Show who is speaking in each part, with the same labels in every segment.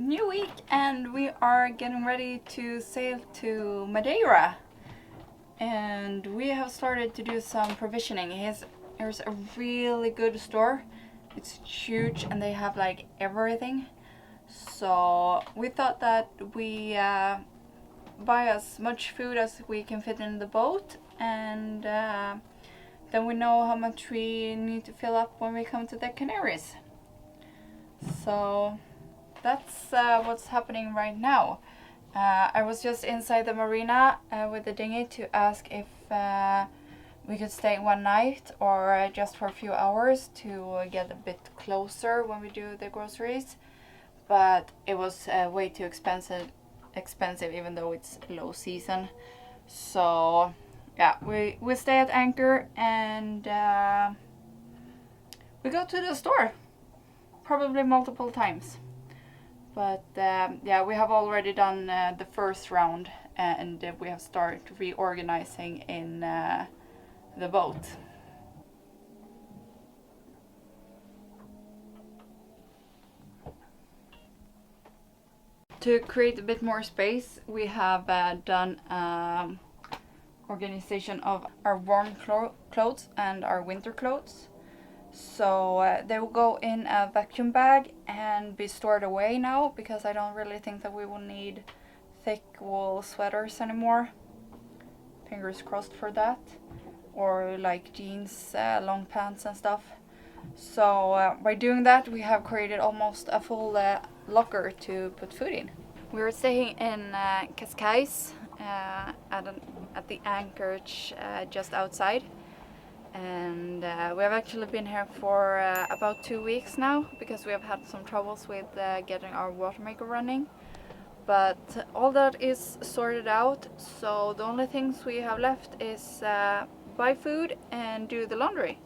Speaker 1: new week and we are getting ready to sail to Madeira. And we have started to do some provisioning. Here's a really good store. It's huge and they have like everything. So we thought that we buy as much food as we can fit in the boat, and then we know how much we need to fill up when we come to the Canaries. So that's what's happening right now. I was just inside the marina with the dinghy to ask if we could stay one night or just for a few hours to get a bit closer when we do the groceries. But it was way too expensive even though it's low season. So yeah, we stay at anchor and we go to the store probably multiple times. But yeah, we have already done the first round and we have started reorganizing in the boat. To create a bit more space, we have done organization of our warm clothes and our winter clothes. So they will go in a vacuum bag and be stored away now, because I don't really think that we will need thick wool sweaters anymore. Fingers crossed for that. Or like jeans, long pants and stuff. So by doing that, we have created almost a full locker to put food in. We were staying in Cascais at the anchorage just outside, and we have actually been here for about 2 weeks now, because we have had some troubles with getting our water maker running. But all that is sorted out, so the only things we have left is buy food and do the laundry.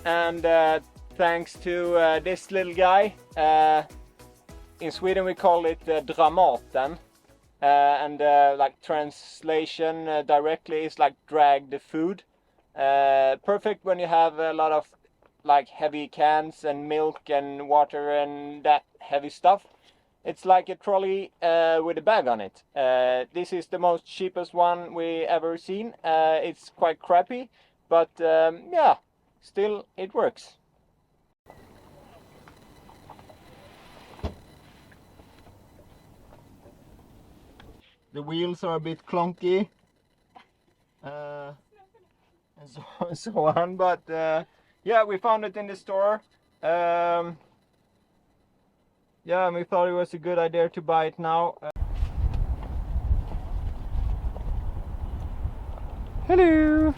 Speaker 2: And thanks to this little guy, in Sweden we call it Dramaten, and like translation directly is like drag the food. Perfect when you have a lot of like heavy cans and milk and water and that heavy stuff. It's like a trolley with a bag on it. This is the most cheapest one we ever seen. It's quite crappy, but yeah. Still, it works. The wheels are a bit clunky, and so on, but yeah, we found it in the store. Yeah, and we thought it was a good idea to buy it now. Hello!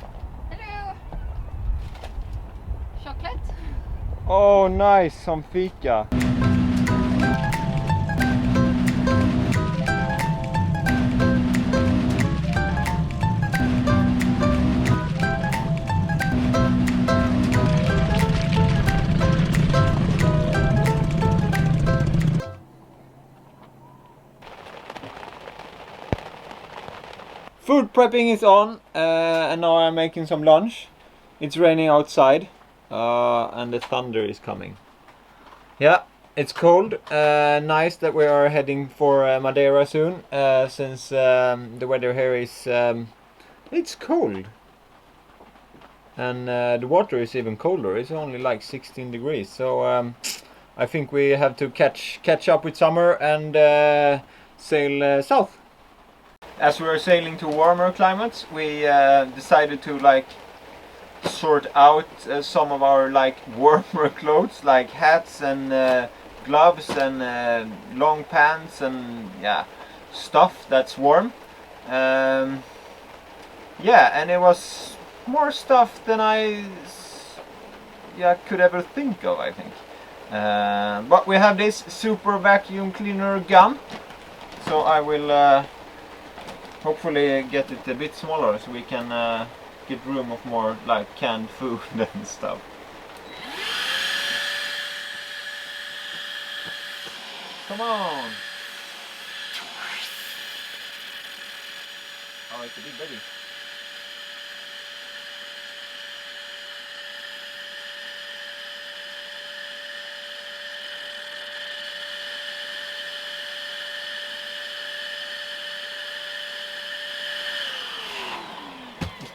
Speaker 2: Oh nice, some fika. Food prepping is on, and now I'm making some lunch. It's raining outside. And the thunder is coming. Yeah, it's cold. Nice that we are heading for Madeira soon, since the weather here is it's cold, and the water is even colder. It's only like 16 degrees. So I think we have to catch up with summer and sail south. as we were sailing to warmer climates, we decided to like sort out some of our like warmer clothes, like hats and gloves and long pants and yeah, stuff that's warm. Yeah, and it was more stuff than I could ever think of, I think. But we have this super vacuum cleaner gun, so I will hopefully get it a bit smaller so we can get room of more like canned food and stuff. Come on! Oh, it's a big baby.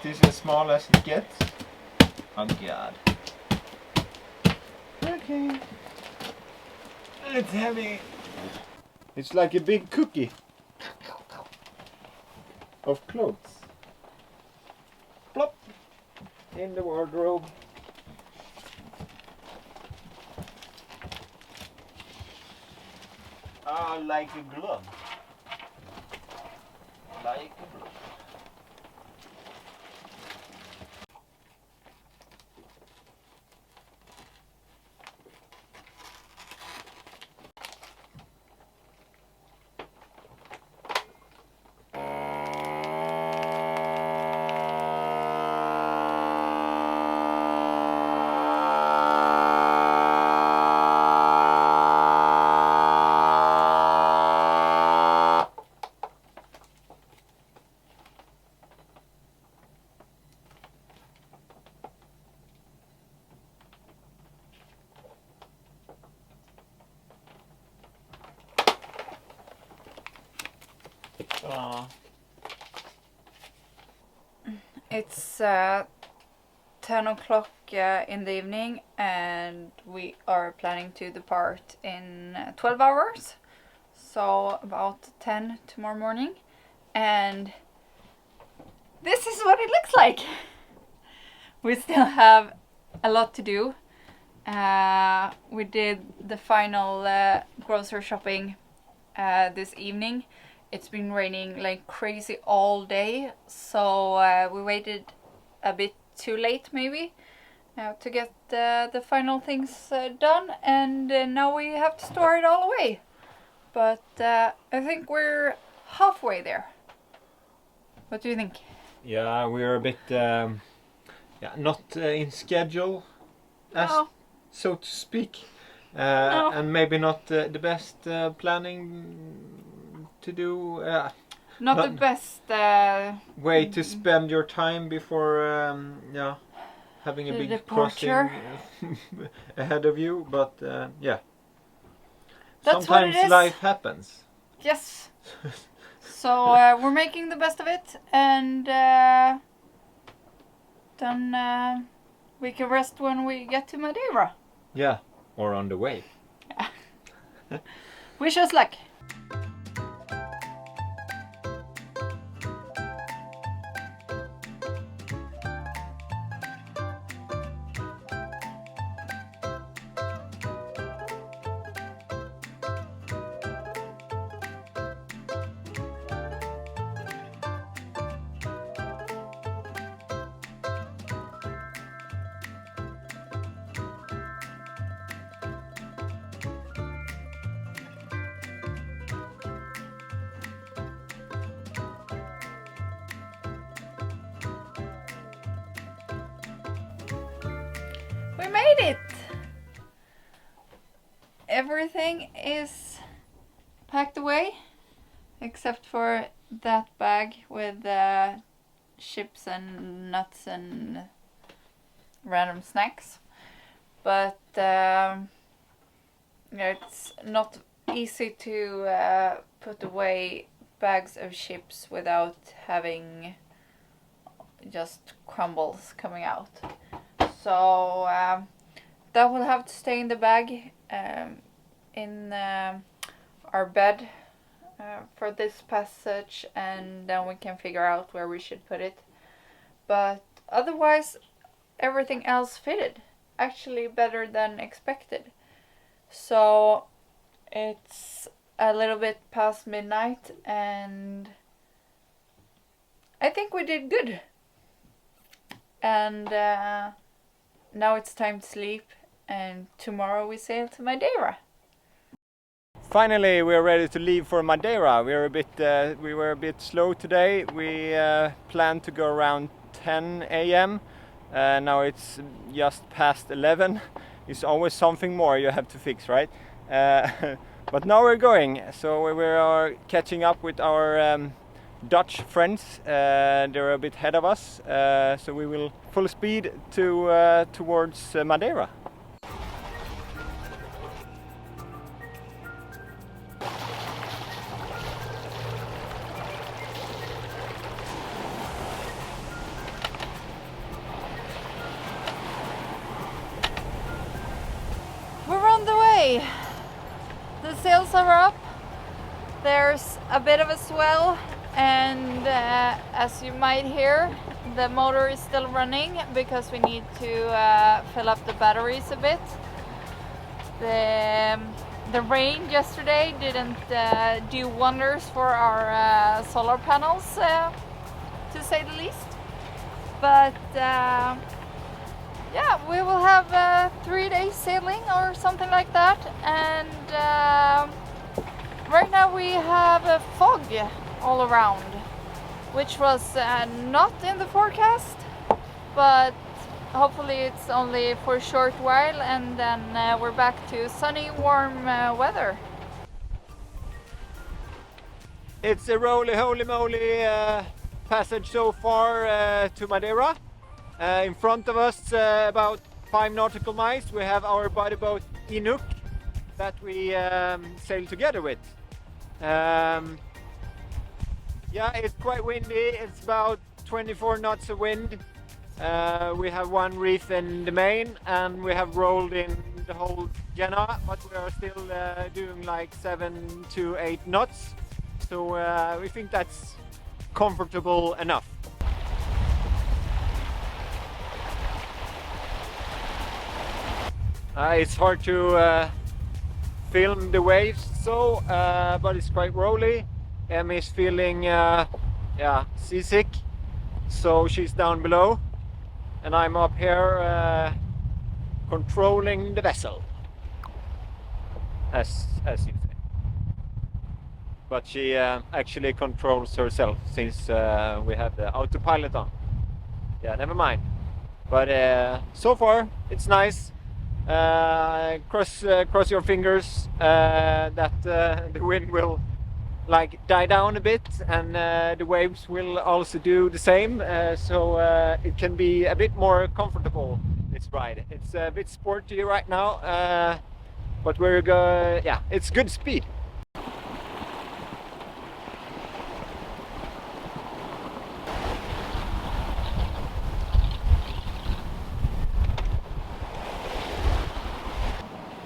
Speaker 2: Is this as small as it gets? Oh god. Okay. It's heavy. It's like a big cookie of clothes. Plop! In the wardrobe. Ah, like a glove. Like a glove.
Speaker 1: It's 10 o'clock in the evening, and we are planning to depart in 12 hours, so about 10 tomorrow morning. And this is what it looks like. We still have a lot to do. We did the final grocery shopping this evening. It's been raining like crazy all day, so we waited a bit too late maybe to get the final things done, and now we have to store it all away. But I think we're halfway there. What do you think?
Speaker 2: Yeah, we're a bit not in schedule, as so to speak, and maybe not the best planning to do.
Speaker 1: Not the best
Speaker 2: way to spend your time before having a big
Speaker 1: departure
Speaker 2: crossing ahead of you, but yeah.
Speaker 1: That's
Speaker 2: sometimes
Speaker 1: what it is.
Speaker 2: Life happens.
Speaker 1: Yes. So we're making the best of it, and then we can rest when we get to Madeira.
Speaker 2: Yeah, or on the way.
Speaker 1: Wish us luck. We made it! Everything is packed away except for that bag with chips and nuts and random snacks. But it's not easy to put away bags of chips without having just crumbles coming out. So that will have to stay in the bag in our bed for this passage, and then we can figure out where we should put it. But otherwise, everything else fitted. Actually better than expected. So it's a little bit past midnight, and I think we did good. And now it's time to sleep, and tomorrow we sail to Madeira.
Speaker 2: Finally, we are ready to leave for Madeira. We were a bit slow today. We planned to go around 10 a.m. Now it's just past 11. It's always something more you have to fix, right? But now we're going. So we are catching up with our Dutch friends. They're a bit ahead of us. So we will full speed towards Madeira.
Speaker 1: We're on the way. The sails are up. There's a bit of a swell, and as you might hear, the motor is still running because we need to fill up the batteries a bit. The rain yesterday didn't do wonders for our solar panels, to say the least. But yeah, we will have 3 days sailing or something like that, and right now we have a fog all around, which was not in the forecast, but hopefully it's only for a short while, and then we're back to sunny, warm weather.
Speaker 2: It's a roly holy moly passage so far to Madeira. In front of us, about 5 nautical miles, we have our buddy boat Inuk that we sail together with. Yeah, it's quite windy. It's about 24 knots of wind. We have one reef in the main, and we have rolled in the whole Genoa, but we are still doing like 7 to 8 knots. So we think that's comfortable enough. It's hard to film the waves, but it's quite rolly. Emmy is feeling seasick, so she's down below, and I'm up here controlling the vessel, as you say. But she actually controls herself since we have the autopilot on. Yeah, never mind. But so far it's nice. Cross your fingers that the wind will die down a bit, and the waves will also do the same, so it can be a bit more comfortable, this ride. It's a bit sporty right now, but it's good speed.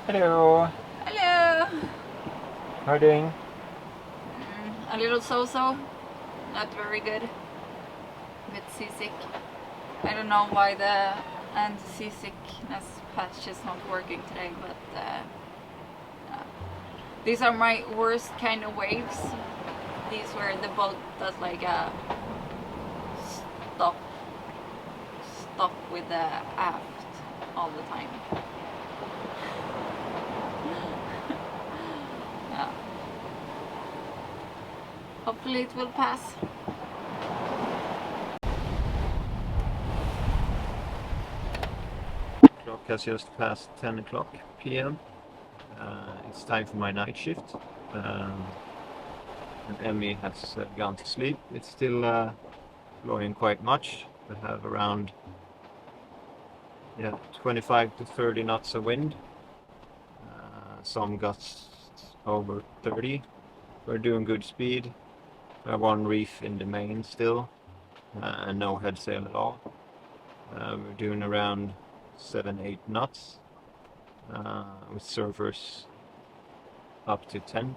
Speaker 2: Hello.
Speaker 1: Hello.
Speaker 2: How are you doing?
Speaker 1: A little so-so. Not very good. A bit seasick. I don't know why the anti-seasickness patch is not working today, but these are my worst kind of waves. These where the boat does like a stop with the aft all the time. Yeah. Hopefully it will pass.
Speaker 2: Clock has just passed 10 o'clock p.m. It's time for my night shift. And Emmy has gone to sleep. It's still blowing quite much. We have around 25 to 30 knots of wind. Some gusts over 30. We're doing good speed. We have one reef in the main still, and no head sail at all. We're doing around 7-8 knots with surfers up to 10.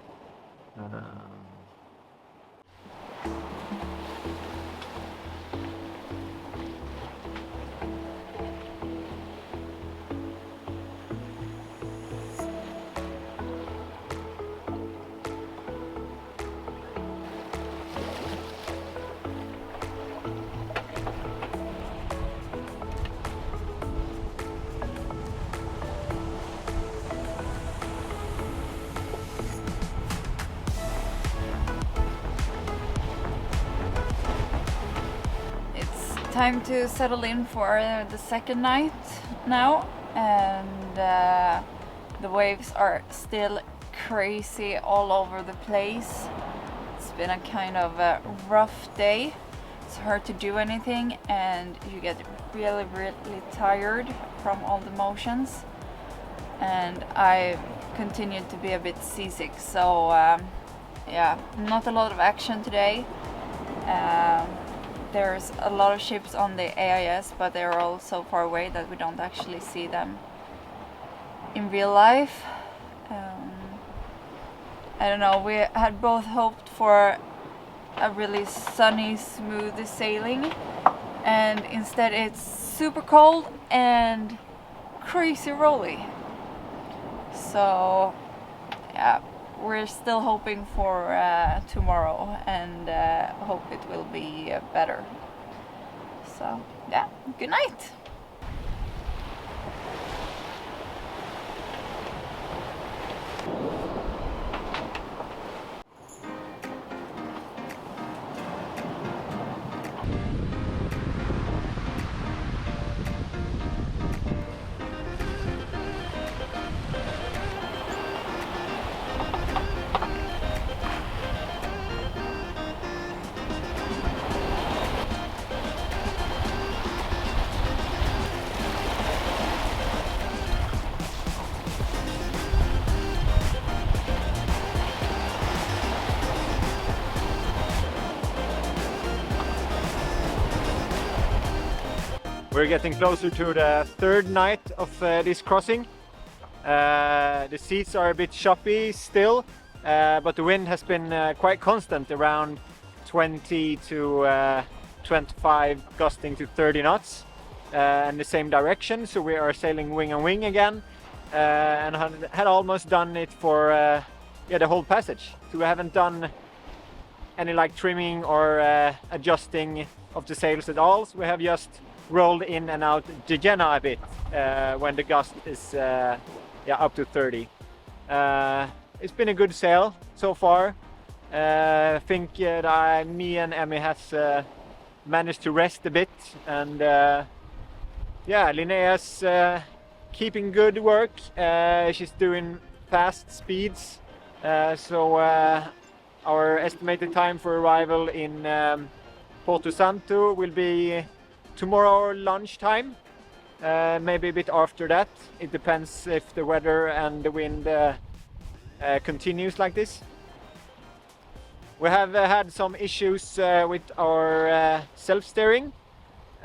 Speaker 1: Time to settle in for the second night now, and the waves are still crazy all over the place. It's been a kind of a rough day. It's hard to do anything and you get really tired from all the motions, and I continued to be a bit seasick, so yeah, not a lot of action today. There's a lot of ships on the AIS, but they're all so far away that we don't actually see them in real life. I don't know, we had both hoped for a really sunny, smooth sailing, and instead it's super cold and crazy rolly. So yeah, we're still hoping for tomorrow, and hope it will be better. So yeah, good night.
Speaker 2: We're getting closer to the third night of this crossing. The seas are a bit choppy still, but the wind has been quite constant, around 20 to 25, gusting to 30 knots in the same direction. So we are sailing wing on wing again, and had almost done it for yeah, the whole passage. So we haven't done any like trimming or adjusting of the sails at all. So we have just rolled in and out the Jena a bit when the gust is yeah, up to 30. It's been a good sail so far. I think that me and Emmy has managed to rest a bit, and yeah, Linnea's keeping good work. She's doing fast speeds, so our estimated time for arrival in Porto Santo will be tomorrow lunchtime, maybe a bit after that. It depends if the weather and the wind continues like this. We have had some issues with our self-steering,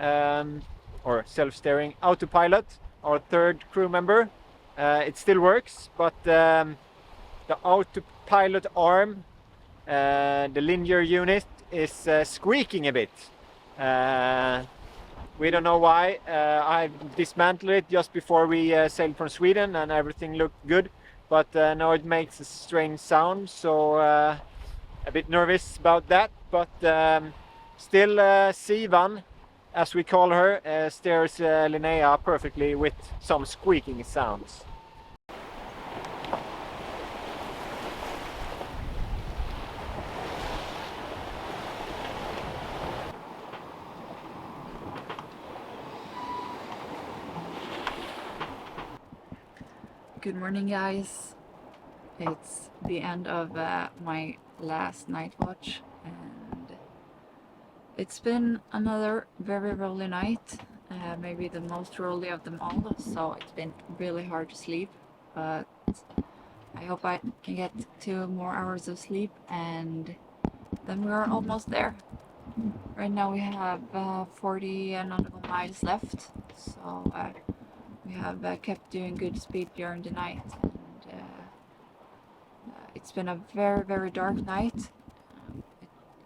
Speaker 2: or self-steering autopilot, our third crew member. It still works, but the autopilot arm, the linear unit, is squeaking a bit. We don't know why. I dismantled it just before we sailed from Sweden and everything looked good, but now it makes a strange sound, so a bit nervous about that. But still Sivan, as we call her, steers Linnea perfectly with some squeaking sounds.
Speaker 1: Good morning, guys. It's the end of my last night watch, and it's been another very rolly night, maybe the most rolly of them all, so it's been really hard to sleep, but I hope I can get 2 more hours of sleep, and then we're almost there. Right now we have 40 nautical miles left, so we have kept doing good speed during the night, and it's been a very dark night.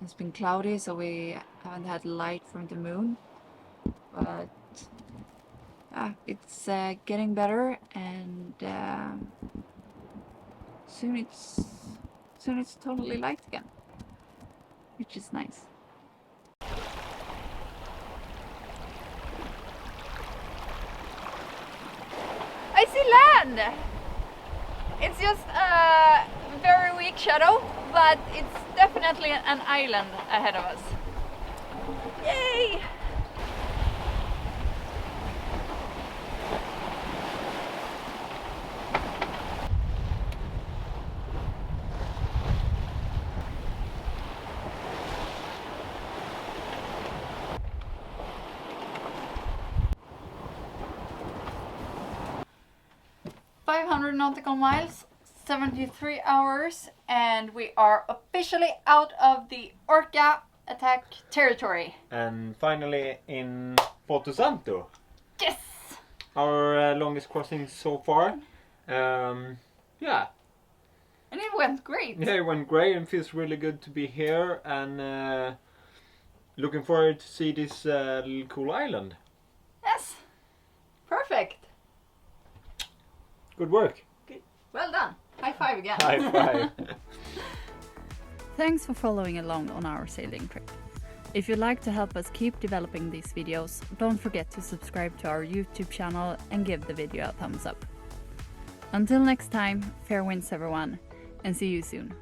Speaker 1: It's been cloudy, so we haven't had light from the moon. But it's getting better, and soon it's totally light again, which is nice. I see land! It's just a very weak shadow, but it's definitely an island ahead of us. Yay! .500 nautical miles, 73 hours, and we are officially out of the orca attack territory.
Speaker 2: And finally in Porto Santo.
Speaker 1: Yes!
Speaker 2: Our longest crossing so far. Yeah.
Speaker 1: And it went great.
Speaker 2: Yeah, it went great and feels really good to be here, and looking forward to see this little cool island.
Speaker 1: Yes. Perfect.
Speaker 2: Good work.
Speaker 1: Good. Well done. High five again.
Speaker 2: High five.
Speaker 1: Thanks for following along on our sailing trip. If you'd like to help us keep developing these videos, don't forget to subscribe to our YouTube channel and give the video a thumbs up. Until next time, fair winds everyone, and see you soon.